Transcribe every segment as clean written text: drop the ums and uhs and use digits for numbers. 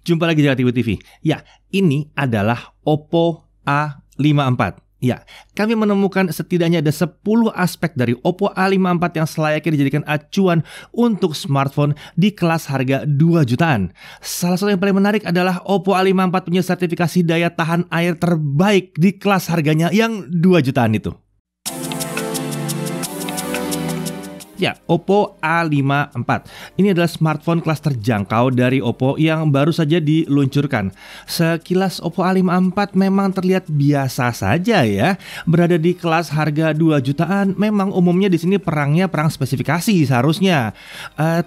Jumpa lagi di Jakarta TV. Ya, ini adalah Oppo A54. Ya, kami menemukan setidaknya ada 10 aspek dari Oppo A54 yang selayaknya dijadikan acuan untuk smartphone di kelas harga 2 jutaan. Salah satu yang paling menarik adalah Oppo A54 punya sertifikasi daya tahan air terbaik di kelas harganya yang 2 jutaan itu. Ya, Oppo A54. Ini adalah smartphone kelas terjangkau dari Oppo yang baru saja diluncurkan. Sekilas Oppo A54 memang terlihat biasa saja ya. Berada di kelas harga 2 jutaan, memang umumnya di sini perangnya perang spesifikasi seharusnya.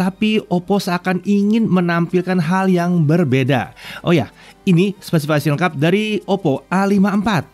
Tapi Oppo seakan ingin menampilkan hal yang berbeda. Oh ya, ini spesifikasi lengkap dari Oppo A54.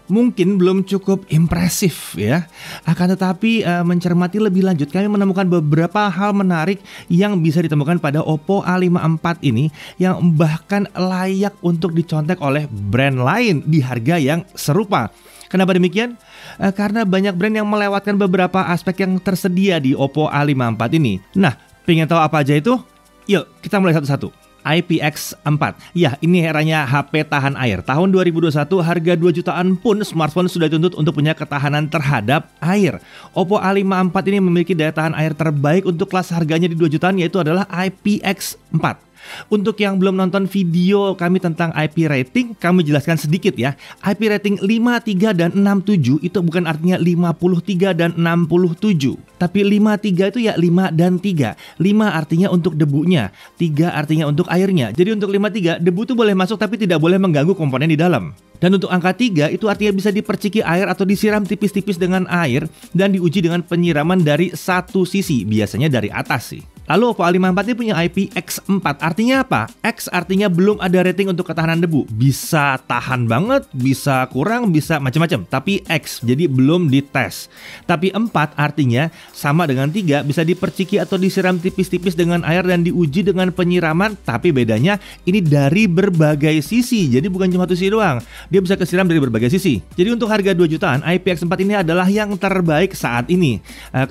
Mungkin belum cukup impresif ya. Akan tetapi mencermati lebih lanjut, kami menemukan beberapa hal menarik yang bisa ditemukan pada Oppo A54 ini yang bahkan layak untuk dicontek oleh brand lain di harga yang serupa. Kenapa demikian? Karena banyak brand yang melewatkan beberapa aspek yang tersedia di Oppo A54 ini. Nah, pengen tahu apa aja itu? Yuk, kita mulai satu-satu. IPX4. Ya, ini eranya HP tahan air. Tahun 2021 harga 2 jutaan pun smartphone sudah dituntut untuk punya ketahanan terhadap air. Oppo A54 ini memiliki daya tahan air terbaik untuk kelas harganya di 2 jutaan, yaitu adalah IPX4. Untuk yang belum nonton video kami tentang IP rating, kami jelaskan sedikit ya. IP rating 53 dan 67 itu bukan artinya 53 dan 67. Tapi 53 itu ya 5 dan 3. 5 artinya untuk debunya, 3 artinya untuk airnya. Jadi untuk 53, debu itu boleh masuk tapi tidak boleh mengganggu komponen di dalam. Dan untuk angka 3 itu artinya bisa diperciki air atau disiram tipis-tipis dengan air dan diuji dengan penyiraman dari satu sisi, biasanya dari atas sih. Lalu Oppo A54 ini punya IPX4, artinya apa? X artinya belum ada rating untuk ketahanan debu. Bisa tahan banget, bisa kurang, bisa macam-macam. Tapi X, jadi belum dites. Tapi 4 artinya sama dengan 3, bisa diperciki atau disiram tipis-tipis dengan air dan diuji dengan penyiraman. Tapi bedanya ini dari berbagai sisi, jadi bukan cuma satu sisi doang. Dia bisa kesiram dari berbagai sisi. Jadi untuk harga 2 jutaan, IPX4 ini adalah yang terbaik saat ini.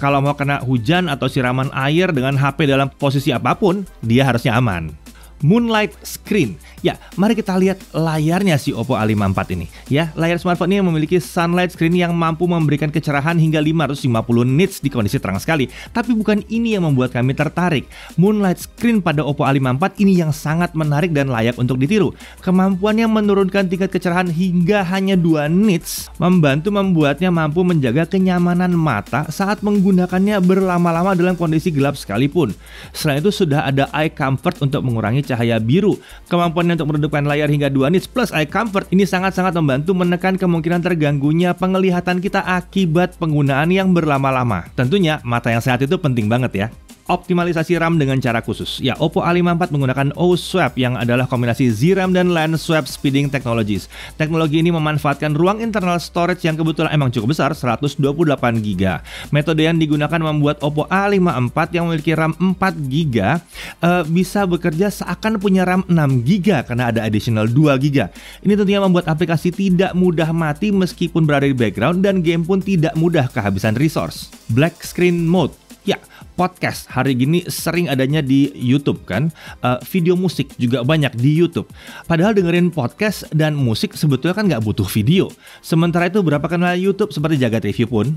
Kalau mau kena hujan atau siraman air dengan HP dalam posisi apapun, dia harusnya aman. Moonlight Screen. Ya, mari kita lihat layarnya si Oppo A54 ini. Ya, layar smartphone ini memiliki sunlight screen yang mampu memberikan kecerahan hingga 550 nits di kondisi terang sekali. Tapi bukan ini yang membuat kami tertarik. Moonlight Screen pada Oppo A54 ini yang sangat menarik dan layak untuk ditiru. Kemampuannya menurunkan tingkat kecerahan hingga hanya 2 nits, membantu membuatnya mampu menjaga kenyamanan mata saat menggunakannya berlama-lama dalam kondisi gelap sekalipun. Selain itu sudah ada eye comfort untuk mengurangi cahaya biru. Kemampuan untuk meredupkan layar hingga 2 nits plus eye comfort ini sangat-sangat membantu menekan kemungkinan terganggunya penglihatan kita akibat penggunaan yang berlama-lama. Tentunya mata yang sehat itu penting banget ya. Optimalisasi RAM dengan cara khusus. Ya, Oppo A54 menggunakan OSWAP yang adalah kombinasi ZRAM dan LAN Swap Speeding Technologies. Teknologi ini memanfaatkan ruang internal storage yang kebetulan emang cukup besar, 128GB. Metode yang digunakan membuat Oppo A54 yang memiliki RAM 4GB bisa bekerja seakan punya RAM 6GB karena ada additional 2GB. Ini tentunya membuat aplikasi tidak mudah mati meskipun berada di background dan game pun tidak mudah kehabisan resource. Black Screen Mode. Ya, podcast hari gini sering adanya di YouTube kan, video musik juga banyak di YouTube. Padahal dengerin podcast dan musik sebetulnya kan nggak butuh video. Sementara itu berapa kanal YouTube seperti Jagat Review pun,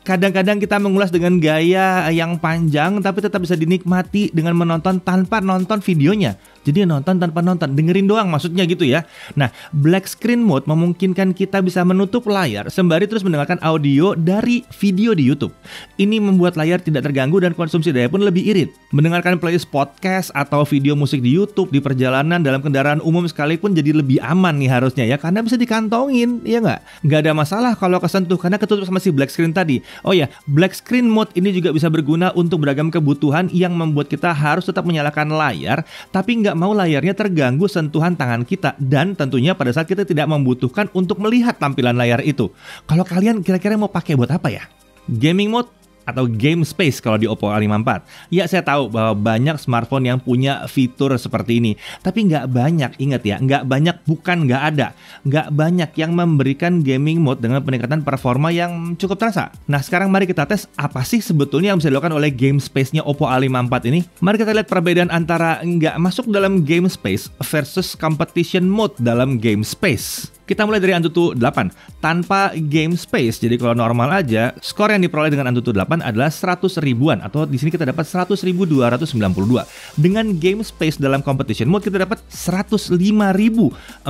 kadang-kadang kita mengulas dengan gaya yang panjang tapi tetap bisa dinikmati dengan menonton tanpa nonton videonya. Jadi nonton tanpa nonton, dengerin doang maksudnya gitu ya. Nah, Black Screen Mode memungkinkan kita bisa menutup layar sembari terus mendengarkan audio dari video di YouTube. Ini membuat layar tidak terganggu dan konsumsi daya pun lebih irit. Mendengarkan playlist podcast atau video musik di YouTube di perjalanan dalam kendaraan umum sekalipun jadi lebih aman nih harusnya ya, karena bisa dikantongin, ya nggak? Nggak ada masalah kalau kesentuh karena ketutup sama si Black Screen tadi. Oh ya, Black Screen Mode ini juga bisa berguna untuk beragam kebutuhan yang membuat kita harus tetap menyalakan layar, tapi nggak mau layarnya terganggu sentuhan tangan kita, dan tentunya pada saat kita tidak membutuhkan untuk melihat tampilan layar itu. Kalau kalian kira-kira mau pakai buat apa ya? Gaming Mode. atau game space kalau di Oppo A54. Ya, saya tahu bahwa banyak smartphone yang punya fitur seperti ini, tapi nggak banyak, ingat ya, nggak banyak bukan nggak ada. Nggak banyak yang memberikan gaming mode dengan peningkatan performa yang cukup terasa. Nah, sekarang mari kita tes apa sih sebetulnya yang bisa dilakukan oleh game space-nya Oppo A54 ini. Mari kita lihat perbedaan antara nggak masuk dalam game space versus competition mode dalam game space. Kita mulai dari Antutu 8 tanpa game space. Jadi kalau normal aja, skor yang diperoleh dengan Antutu 8 adalah 100 ribuan, atau di sini kita dapat 100.292. Dengan game space dalam competition mode kita dapat 105.042.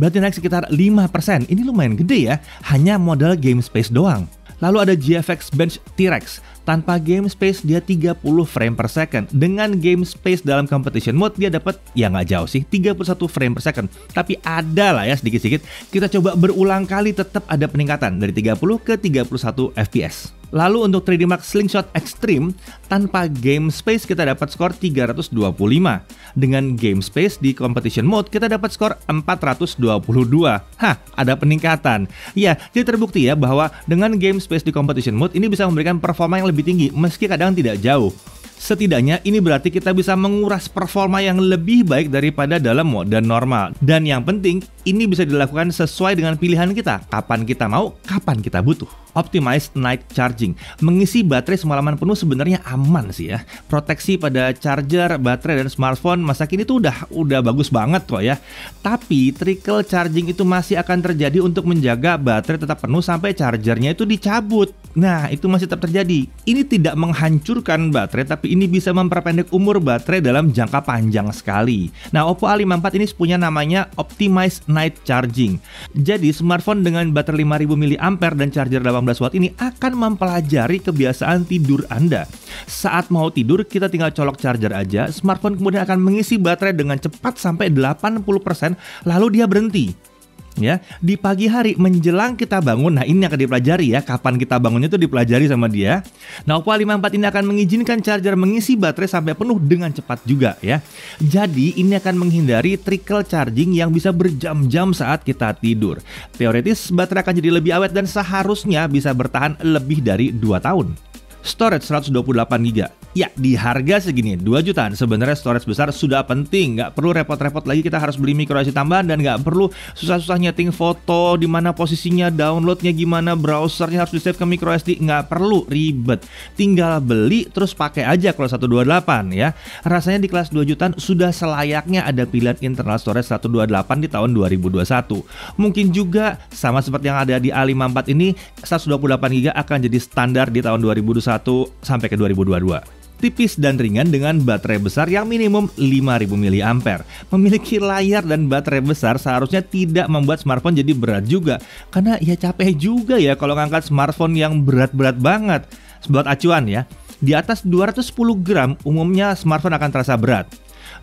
Berarti naik sekitar 5%. Ini lumayan gede ya, hanya modal game space doang. Lalu ada GFX Bench T-Rex. Tanpa game space dia 30 frame per second. Dengan game space dalam competition mode dia dapat, ya nggak jauh sih, 31 frame per second. Tapi ada lah ya sedikit-sedikit. Kita coba berulang kali tetap ada peningkatan dari 30 ke 31 fps. Lalu untuk 3D Mark Slingshot Extreme, tanpa game space kita dapat skor 325. Dengan game space di competition mode kita dapat skor 422. Hah, ada peningkatan. Ya, jadi terbukti ya bahwa dengan game space di competition mode ini bisa memberikan performa yang lebih tinggi meski kadang tidak jauh. Setidaknya ini berarti kita bisa menguras performa yang lebih baik daripada dalam mode normal. Dan yang penting, ini bisa dilakukan sesuai dengan pilihan kita. Kapan kita mau, kapan kita butuh. Optimized Night Charging. Mengisi baterai semalaman penuh sebenarnya aman sih ya. Proteksi pada charger, baterai, dan smartphone masa kini tuh udah bagus banget kok ya. Tapi trickle charging itu masih akan terjadi untuk menjaga baterai tetap penuh sampai chargernya itu dicabut. Nah, itu masih tetap terjadi. Ini tidak menghancurkan baterai, tapi ini bisa memperpendek umur baterai dalam jangka panjang sekali. Nah, Oppo A54 ini punya namanya Optimized Night Charging. Jadi, smartphone dengan baterai 5000 mAh dan charger 18 watt ini akan mempelajari kebiasaan tidur Anda. Saat mau tidur, kita tinggal colok charger aja, smartphone kemudian akan mengisi baterai dengan cepat sampai 80%, lalu dia berhenti. Ya, di pagi hari menjelang kita bangun, nah ini akan dipelajari ya, kapan kita bangunnya itu dipelajari sama dia. Nah, Oppo A54 ini akan mengizinkan charger mengisi baterai sampai penuh dengan cepat juga ya. Jadi ini akan menghindari trickle charging yang bisa berjam-jam saat kita tidur. Teoritis baterai akan jadi lebih awet dan seharusnya bisa bertahan lebih dari 2 tahun. Storage 128GB. Ya, di harga segini 2 jutaan sebenarnya storage besar sudah penting. Nggak perlu repot-repot lagi kita harus beli microSD tambahan, dan nggak perlu susah-susah nyeting foto, di mana posisinya, downloadnya gimana, browsernya harus di-save ke microSD. Nggak perlu ribet. Tinggal beli terus pakai aja kalau 128 ya. Rasanya di kelas 2 jutaan sudah selayaknya ada pilihan internal storage 128 di tahun 2021. Mungkin juga sama seperti yang ada di A54 ini, 128GB akan jadi standar di tahun 2021 sampai ke 2022. Tipis dan ringan dengan baterai besar yang minimum 5000 mAh. Memiliki layar dan baterai besar seharusnya tidak membuat smartphone jadi berat juga. Karena ya capek juga ya kalau ngangkat smartphone yang berat-berat banget. Buat acuan ya, di atas 210 gram umumnya smartphone akan terasa berat.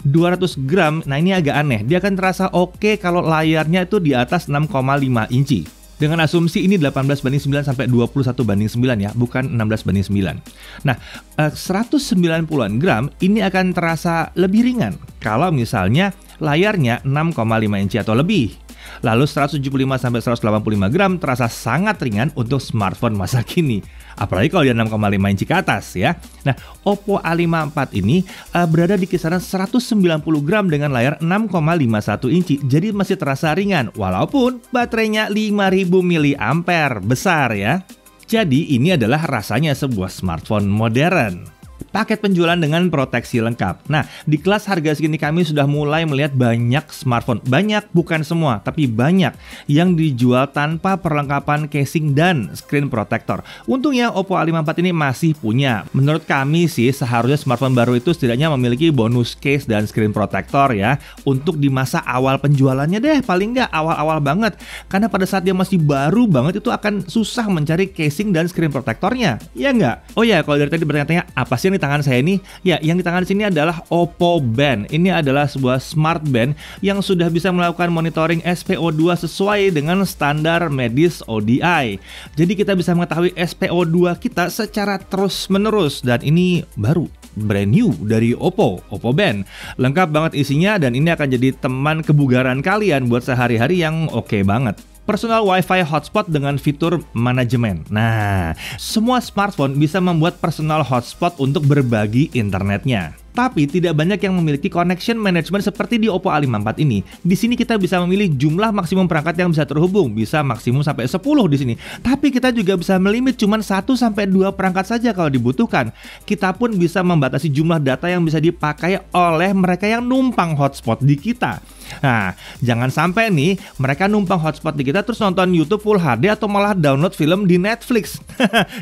200 gram, nah ini agak aneh, dia akan terasa oke kalau layarnya itu di atas 6,5 inci. Dengan asumsi ini 18:9 sampai 21:9 ya, bukan 16:9. Nah, 190-an gram ini akan terasa lebih ringan kalau misalnya layarnya 6,5 inci atau lebih. Lalu 175 sampai 185 gram terasa sangat ringan untuk smartphone masa kini. Apalagi kalau dia 6,5 inci ke atas ya. Nah, Oppo A54 ini berada di kisaran 190 gram dengan layar 6,51 inci. Jadi masih terasa ringan walaupun baterainya 5000 mAh, besar ya. Jadi ini adalah rasanya sebuah smartphone modern. Paket penjualan dengan proteksi lengkap. Nah, di kelas harga segini kami sudah mulai melihat banyak smartphone. Banyak, bukan semua, tapi banyak yang dijual tanpa perlengkapan casing dan screen protector. Untungnya Oppo A54 ini masih punya. Menurut kami sih, seharusnya smartphone baru itu setidaknya memiliki bonus case dan screen protector ya. Untuk di masa awal penjualannya deh, paling nggak awal-awal banget. Karena pada saat dia masih baru banget itu akan susah mencari casing dan screen protectornya. Ya nggak? Oh ya, kalau dari tadi bertanya-tanya, apa sih yang di tangan saya ini? Ya, yang di tangan sini adalah Oppo Band. Ini adalah sebuah smart band yang sudah bisa melakukan monitoring SPO2 sesuai dengan standar medis ODI. Jadi kita bisa mengetahui SPO2 kita secara terus-menerus, dan ini baru, brand new dari Oppo Band. Lengkap banget isinya, dan ini akan jadi teman kebugaran kalian buat sehari-hari yang oke banget. personal Wi-Fi hotspot dengan fitur manajemen. Nah, semua smartphone bisa membuat personal hotspot untuk berbagi internetnya. Tapi tidak banyak yang memiliki connection management seperti di Oppo A54 ini. Di sini kita bisa memilih jumlah maksimum perangkat yang bisa terhubung, bisa maksimum sampai 10 di sini. Tapi kita juga bisa melimit cuma 1 sampai 2 perangkat saja kalau dibutuhkan. Kita pun bisa membatasi jumlah data yang bisa dipakai oleh mereka yang numpang hotspot di kita. Nah, jangan sampai nih mereka numpang hotspot di kita terus nonton YouTube Full HD atau malah download film di Netflix.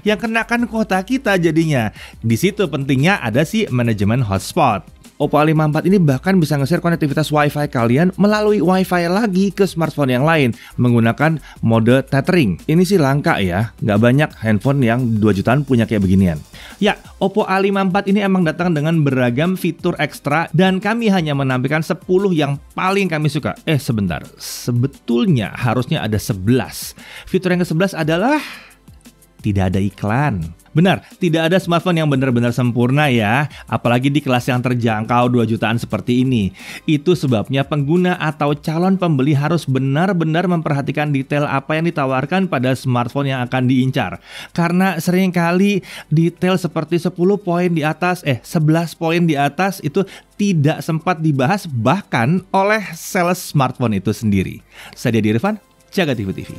Yang kenakan kuota kita jadinya. Di situ pentingnya ada si manajemen hotspot. Oppo A54 ini bahkan bisa nge-share konektivitas Wi-Fi kalian melalui Wi-Fi lagi ke smartphone yang lain menggunakan mode tethering. Ini sih langka ya, nggak banyak handphone yang 2 jutaan punya kayak beginian. Ya, Oppo A54 ini emang datang dengan beragam fitur ekstra dan kami hanya menampilkan 10 yang paling kami suka. Sebentar, sebetulnya harusnya ada 11. Fitur yang ke-11 adalah tidak ada iklan. Benar, tidak ada smartphone yang benar-benar sempurna ya, apalagi di kelas yang terjangkau 2 jutaan seperti ini. Itu sebabnya pengguna atau calon pembeli harus benar-benar memperhatikan detail apa yang ditawarkan pada smartphone yang akan diincar. Karena seringkali detail seperti 10 poin di atas, 11 poin di atas itu tidak sempat dibahas bahkan oleh sales smartphone itu sendiri. Saya Dedi Irfan, Jaga TV TV.